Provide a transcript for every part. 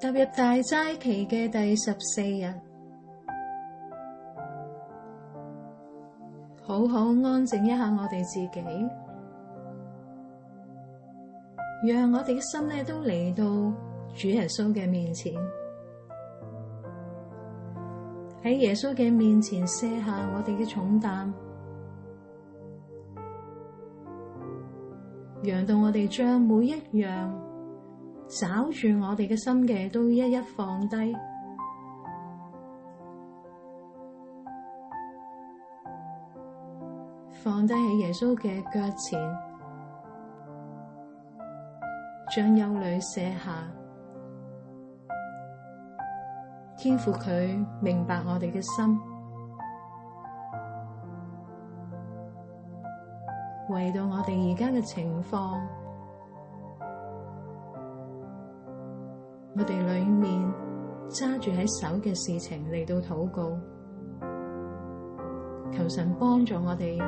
踏入大齋期嘅第14日，好好安靜一下我哋自己，讓我哋嘅心呢都嚟到主耶穌嘅面前，喺耶穌嘅面前卸下我哋嘅重擔，讓到我哋將每一樣找住我哋嘅心嘅都一一放低，放低喺耶穌嘅腳前，將憂慮卸下。天父佢明白我哋嘅心，為到我哋而家嘅情況，我哋裏面揸住喺手嘅事情嚟到禱告，求神幫助我哋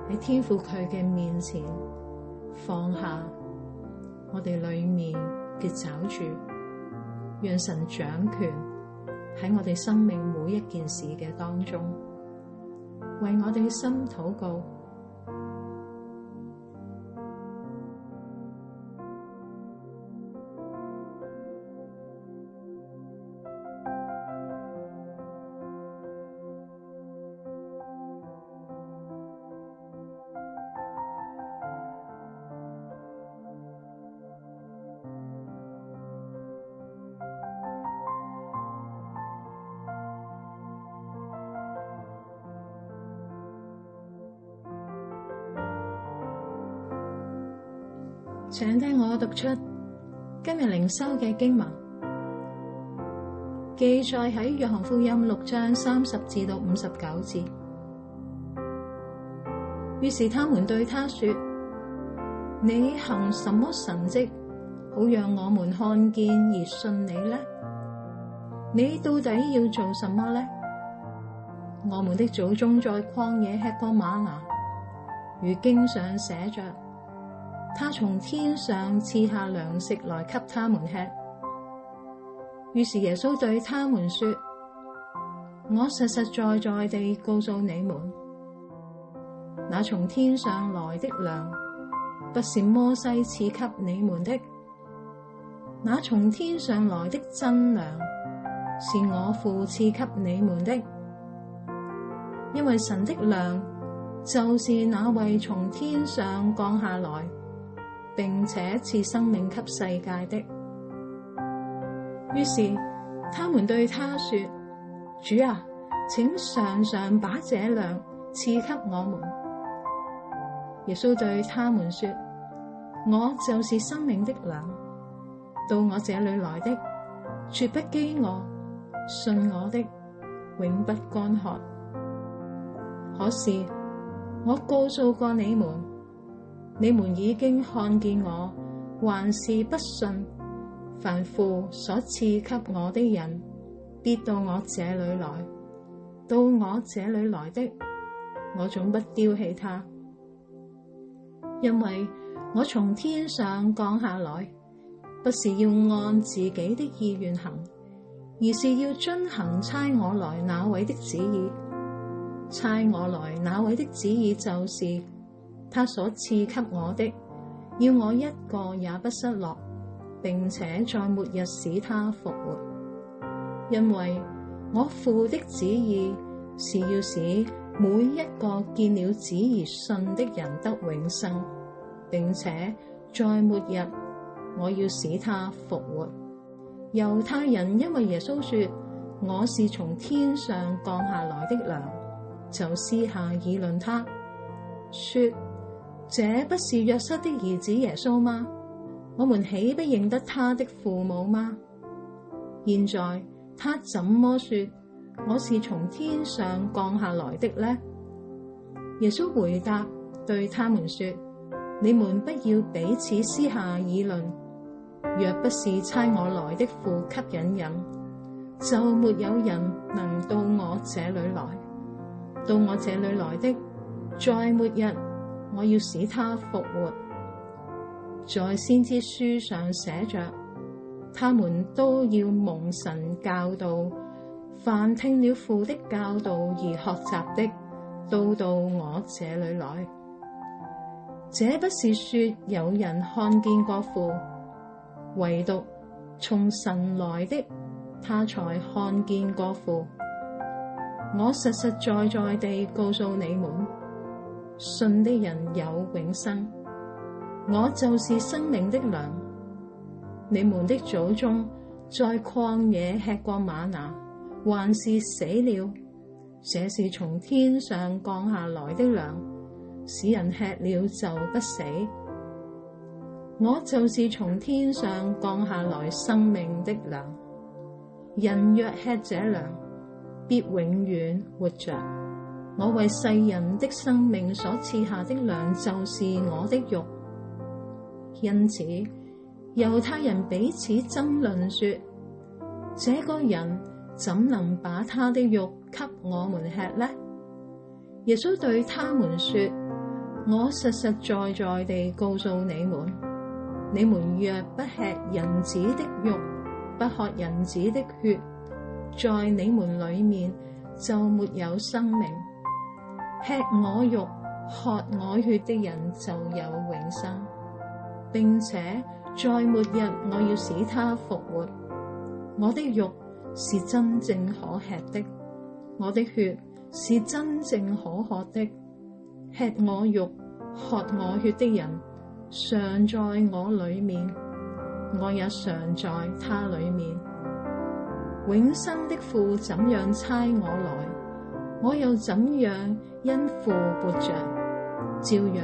喺天父佢嘅面前放下我哋裏面嘅抓住，讓神掌權喺我哋生命每一件事嘅當中，為我哋嘅心禱告。請聽我讀出今日靈修嘅經文，記載喺約翰福音6章30至到59節。於是他們對他說：你行什麼神蹟，好讓我們看見而信你呢？你到底要做什麼呢？我們的祖宗在曠野吃過嗎哪，如經上寫着，他從天上賜下糧食來給他們吃。於是耶穌對他們說：我實實在在地告訴你們，那從天上來的糧，不是摩西賜給你們的，那從天上來的真糧，是我父賜給你們的。因為神的糧，就是那位從天上降下來，並且賜生命給世界的。於是他們對他說：主啊，請常常把這糧賜給我們。耶穌對他們說：我就是生命的糧，到我這裏來的，絕不飢餓，信我的，永不乾渴。可是我告訴過你們，你們已經看見我，還是不信。凡父所賜給我的人，必到我這裏來；到我這裏來的，我總不丟棄他。因為我從天上降下來，不是要按自己的意願行，而是要遵行差我來那位的旨意。差我來那位的旨意就是他所賜給我的，要我一個也不失落，並且在末日使他復活。因為我父的旨意是要使每一個見了子而信的人得永生，並且在末日我要使他復活。猶太人因為耶穌說我是從天上降下來的糧，就私下議論他，說：這不是約瑟的兒子耶穌嗎？我們豈不認得他的父母嗎？現在他怎麼說我是從天上降下來的呢？耶穌回答對他們說：你們不要彼此私下議論，若不是差我來的父給引引，就沒有人能到我這裏來。到我這裏來的，在末日我要使他復活。在先知書上寫着：他們都要蒙神教導，凡聽了父的教導而學習的，都到我這裡來。這不是說有人看見過父，唯獨從神來的，他才看見過父。我實實在在地告訴你們，信的人有永生。我就是生命的糧。你們的祖宗在曠野吃過嗎哪，還是死了？這是從天上降下來的糧，使人吃了就不死。我就是從天上降下來生命的糧。人若吃這糧，必永遠活着。我為世人的生命所賜下的糧，就是我的肉。因此，猶太人彼此爭論說：這個人怎能把他的肉給我們吃呢？耶穌對他們說：我實實在在地告訴你們，你們若不吃人子的肉，不喝人子的血，在你們裡面就沒有生命。吃我肉、喝我血的人就有永生，並且在末日我要使他復活。我的肉是真正可吃的，我的血是真正可喝的。吃我肉、喝我血的人，常在我裡面，我也常在他裡面。永生的父怎樣差我來，我又怎樣因父活着，照樣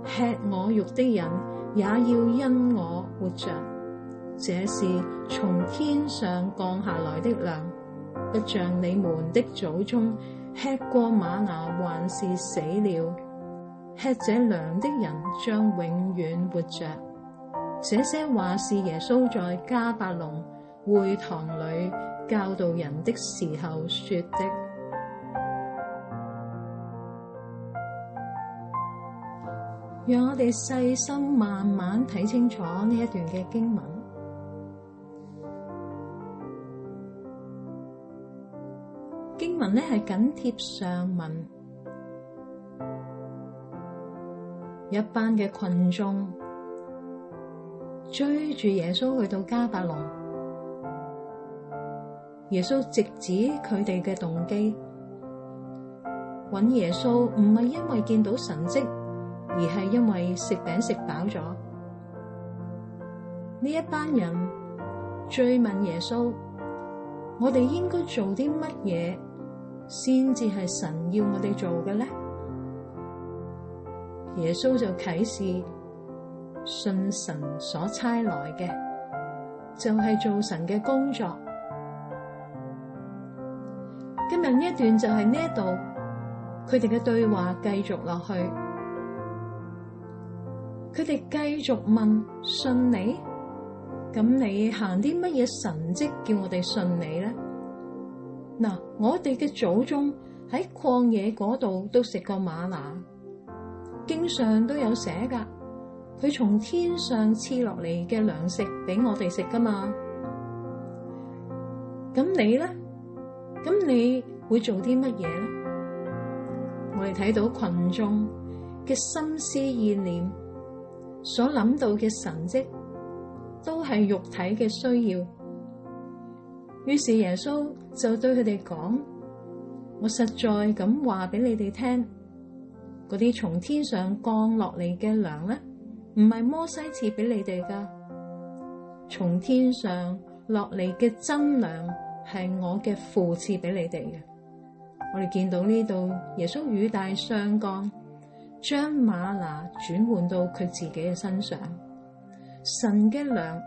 吃我肉的人也要因我活着。這是從天上降下來的糧，不像你們的祖宗吃過嗎哪，還是死了。吃這糧的人將永遠活着。這些話是耶穌在迦百農會堂裡教導人的時候說的。讓我哋細心慢慢睇清楚呢一段嘅經文。經文呢係緊貼上文，一班嘅群眾追住耶穌去到迦百農，耶穌直指佢哋嘅動機，揾耶穌唔係因為見到神蹟，而係因為食餅食飽咗。呢一班人追問耶穌：我哋應該做啲乜嘢先至係神要我哋做嘅呢？耶穌就啟示，信神所差來嘅，就係做神嘅工作。今日呢一段就係呢一度，佢哋嘅對話繼續落去。佢哋繼續問：信你？咁你行啲乜嘢神蹟叫我哋信你呢？嗱，我哋嘅祖宗喺曠野嗰度都食過嗎哪，經上都有寫噶，佢從天上賜落嚟嘅糧食俾我哋食噶嘛。咁你呢？咁你會做啲乜嘢呢？我哋睇到群眾嘅心思意念，所諗到嘅神蹟都係肉體嘅需要。於是耶穌就對佢哋講：我實在咁話俾你哋聽，嗰啲從天上降落嚟嘅糧咧，唔係摩西賜俾你哋噶，從天上落嚟嘅真糧係我嘅父賜俾你哋嘅。我哋見到呢度耶穌語帶相干，將嗎哪轉換到佢自己嘅身上。神嘅糧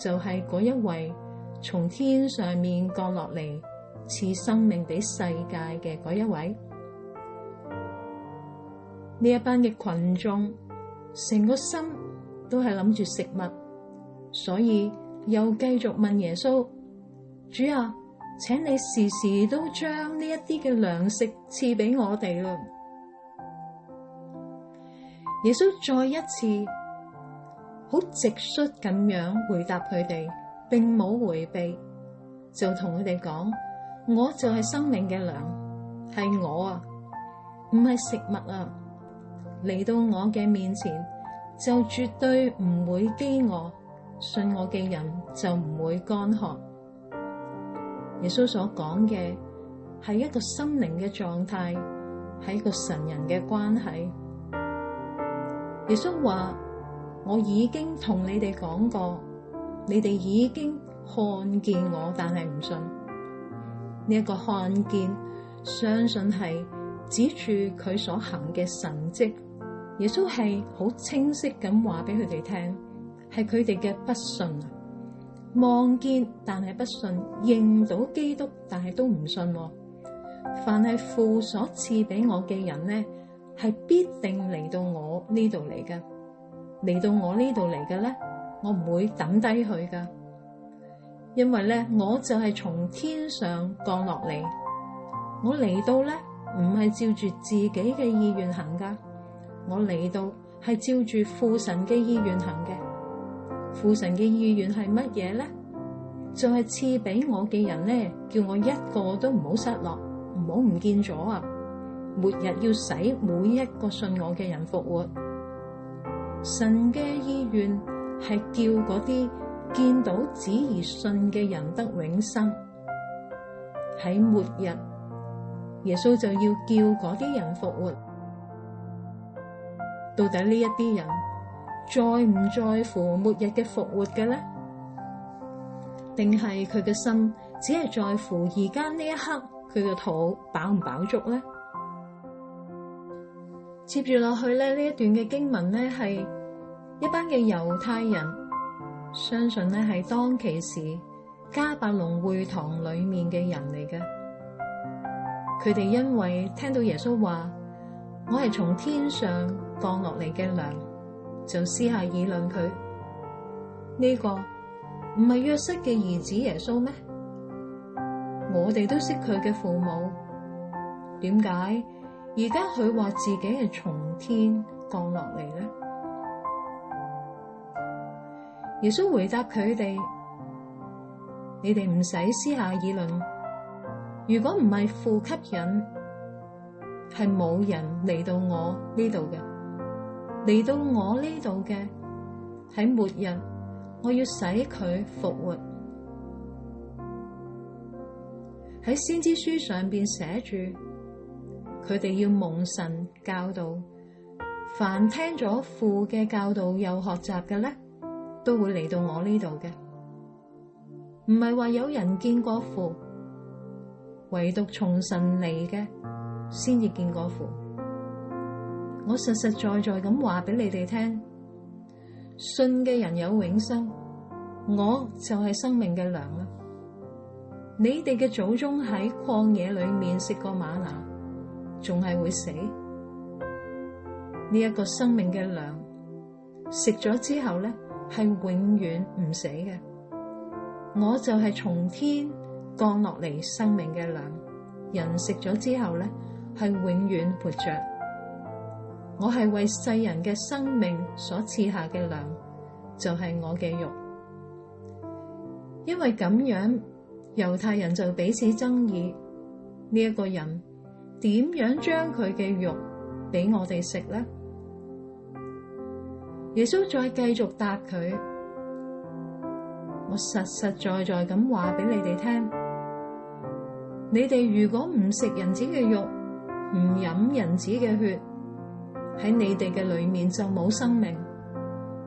就係嗰一位從天上面降落嚟賜生命俾世界嘅嗰一位。呢一班嘅群眾成個心都係諗住食物，所以又繼續問耶穌：主啊，請你時時都將呢一啲嘅糧食賜俾我哋啦。耶穌再一次好直率咁樣回答佢哋，並冇迴避，就同佢哋講：我就係生命嘅糧，係我啊，唔係食物啊。嚟到我嘅面前，就絕對唔會飢餓，信我嘅人就唔會乾渴。耶穌所講嘅係一個心靈嘅狀態，係一個神人嘅關係。耶穌話：我已經同你哋講過，你哋已經看見我，但係唔信。呢一個看見，相信係指住佢所行嘅神蹟。耶穌係好清晰咁話俾佢哋聽，係佢哋嘅不信啊！望見但係不信，認到基督但係都唔信。凡係父所賜俾我嘅人呢，係必定嚟到我呢度嚟嘅。嚟到我呢度嚟嘅咧，我唔會抌低佢噶，因為咧我就係從天上降落嚟。我嚟到咧唔係照住自己嘅意願行噶，我嚟到係照住父神嘅意願行嘅。父神嘅意願係乜嘢咧？就係賜俾我嘅人咧，叫我一個都唔好失落，唔好唔見咗啊！末日要使每一個信我嘅人復活。神嘅意願係叫嗰啲見到子而信嘅人得永生。喺末日，耶穌就要叫嗰啲人復活。到底呢一啲人在唔在乎末日嘅復活嘅呢？定係佢嘅心只係在乎而家呢一刻佢嘅肚飽唔飽足呢？接住落去咧，呢一段嘅經文咧，係一班嘅猶太人，相信咧係當其時迦百農會堂裏面嘅人嚟嘅。佢哋因為聽到耶穌話我係從天上降落嚟嘅糧，就私下議論佢，呢個唔係約瑟嘅兒子耶穌咩？我哋都識佢嘅父母，點解而家佢話自己係從天降落嚟呢？耶穌回答佢哋：你哋唔使私下議論，如果唔係父吸引，係冇人嚟到我呢度嘅。嚟到我呢度嘅，喺末日，我要使佢復活。喺先知書上邊寫住，佢哋要蒙神教導，凡聽咗父嘅教導又學習嘅咧，都會嚟到我呢度嘅。唔係話有人見過父，唯獨從神嚟嘅先至見過父。我實實在在咁話俾你哋聽，信嘅人有永生，我就係生命嘅糧啦。你哋嘅祖宗喺曠野裏面食過嗎哪，仲係會死。呢一個生命嘅糧食咗之後咧，係永遠唔死嘅。我就係從天降落嚟生命嘅糧，人食咗之後咧，係永遠活着。我係為世人嘅生命所賜下嘅糧，就係我嘅肉。因為咁樣，猶太人就彼此爭議，呢一個人點樣將佢嘅肉俾我哋食呢？耶穌再繼續答佢：我實實在在咁話俾你哋聽，你哋如果唔食人子嘅肉，唔飲人子嘅血，喺你哋嘅裏面就冇生命。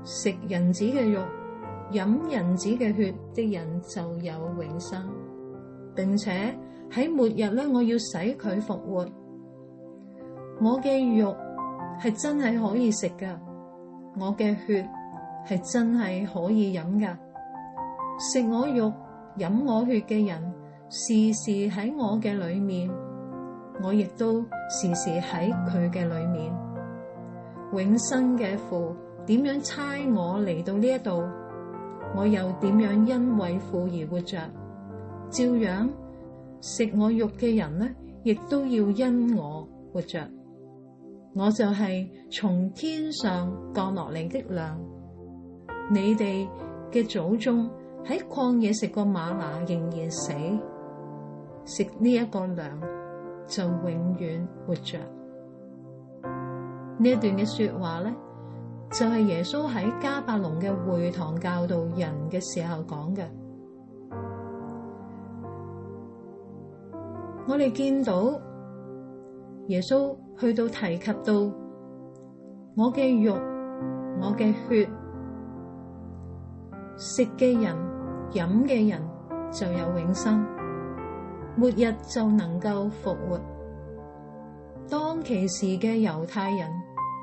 食人子嘅肉，飲人子嘅血的人就有永生，並且喺末日咧，我要使佢復活。我嘅肉係真係可以食噶，我嘅血係真係可以飲噶。食我肉、飲我血嘅人，時時喺我嘅裏面，我亦都時時喺佢嘅裏面。永生嘅父點樣差我嚟到呢一度，我又點樣因為父而活着，照樣食我肉嘅人呢，亦都要因我活着。我就係從天上降落嚟的糧，你哋嘅祖宗喺曠野食過嗎哪仍然死，食呢一個糧就永遠活着。呢一段嘅說話咧，就係耶穌喺迦百農嘅會堂教導人嘅時候講嘅。我哋見到耶穌去到提及到我嘅肉、我嘅血，食嘅人、飲嘅人就有永生，末日就能夠復活。當其時嘅猶太人，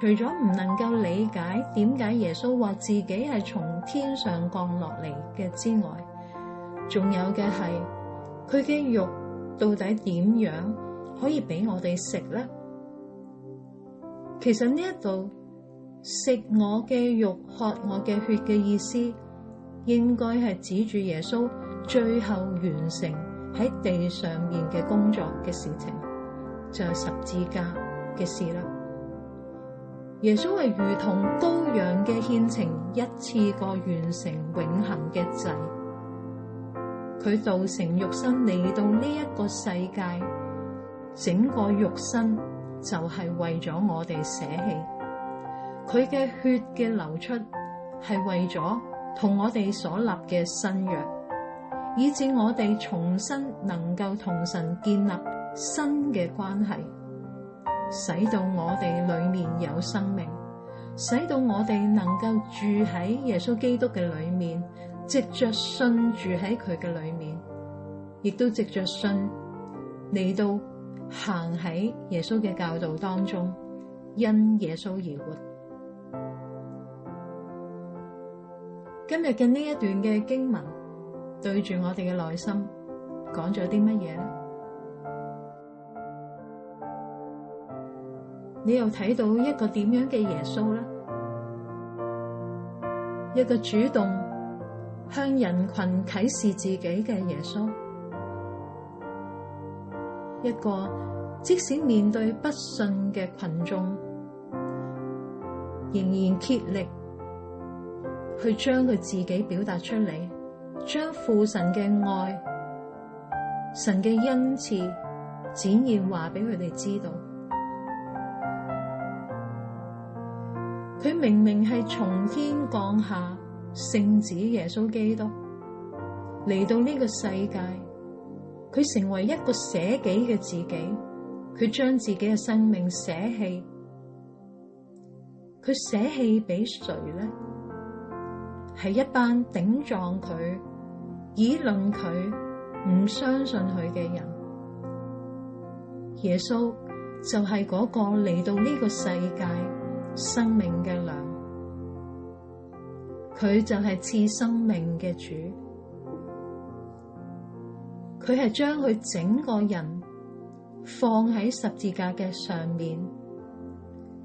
除咗唔能夠理解點解耶穌話自己係從天上降落嚟嘅之外，仲有嘅係佢嘅肉到底點樣可以俾我哋食呢？其實呢一度食我嘅肉、喝我嘅血嘅意思，應該係指住耶穌最後完成喺地上面嘅工作嘅事情，就係十字架嘅事啦。耶穌係如同羔羊嘅獻呈，一次過完成永恆嘅祭。佢道成肉身嚟到呢一個世界，整個肉身就係為咗我哋捨棄。佢嘅血嘅流出係為咗同我哋所立嘅新約，以致我哋重新能夠同神建立新嘅關係，使到我哋裏面有生命，使到我哋能夠住喺耶穌基督嘅裏面，藉着信住喺佢嘅裏面，亦都藉着信嚟到行喺耶穌嘅教導當中，因耶穌而活。今日嘅呢一段嘅經文對住我哋嘅內心講咗啲乜嘢咧？你又睇到一個點樣嘅耶穌咧？一個主動向人群啟示自己嘅耶穌，一個即使面對不信嘅群眾，仍然竭力去將佢自己表達出嚟，將父神嘅愛、神嘅恩賜展現話俾佢哋知道。佢明明係從天降下聖子耶穌基督嚟到呢個世界，佢成為一個捨己嘅自己，佢將自己嘅生命捨棄，佢捨棄俾誰呢？係一班頂撞佢、議論佢、唔相信佢嘅人。耶穌就係嗰個嚟到呢個世界生命嘅糧，佢就係賜生命嘅主，佢係將佢整個人放喺十字架嘅上面，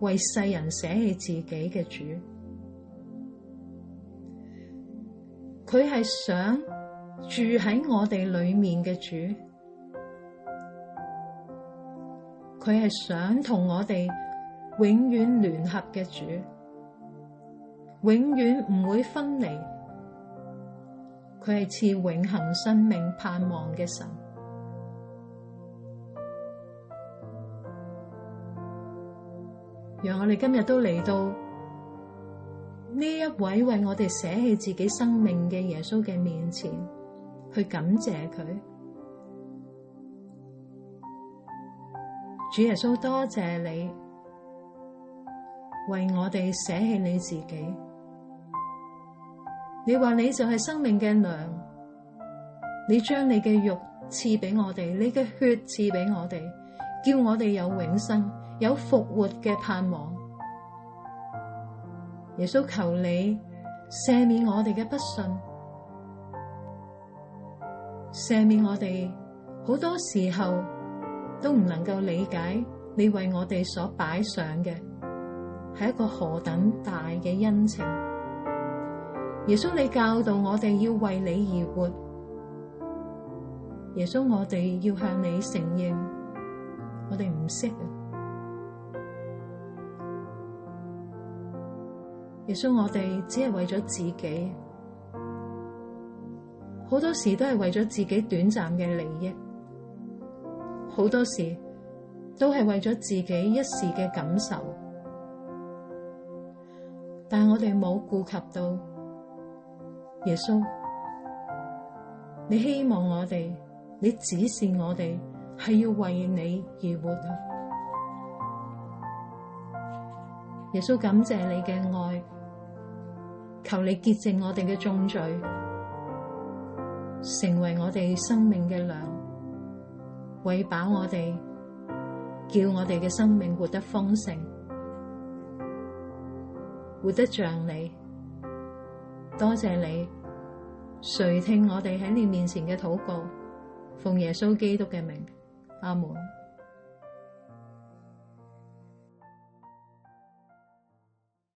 為世人捨棄自己嘅主。佢係想住喺我哋裏面嘅主，佢係想同我哋永遠聯合嘅主，永遠唔會分離。佢係賜永恆生命盼望嘅神。讓我哋今日都嚟到呢一位為我哋捨棄自己生命嘅耶穌嘅面前，去感謝佢。主耶穌，多謝你為我哋捨棄你自己。你話你就係生命嘅糧，你將你嘅肉賜俾我哋，你嘅血賜俾我哋，叫我哋有永生，有復活嘅盼望。耶穌，求你赦免我哋嘅不信，赦免我哋好多時候都唔能夠理解你為我哋所擺上嘅係一個何等大嘅恩情。耶穌，你教導我哋要為你而活。耶穌，我哋要向你承認，我哋唔識啊。耶穌，我哋只係為咗自己，好多時都係為咗自己短暫嘅利益，好多時都係為咗自己一時嘅感受，但我哋冇顧及到耶穌，你希望我哋，你指示我哋係要為你而活啊！耶穌感謝你嘅愛，求你潔淨我哋嘅重罪，成為我哋生命嘅糧，餵飽我哋，叫我哋嘅生命活得豐盛，活得像你。多謝你垂聽我哋喺你面前嘅禱告，奉耶穌基督嘅名，阿門。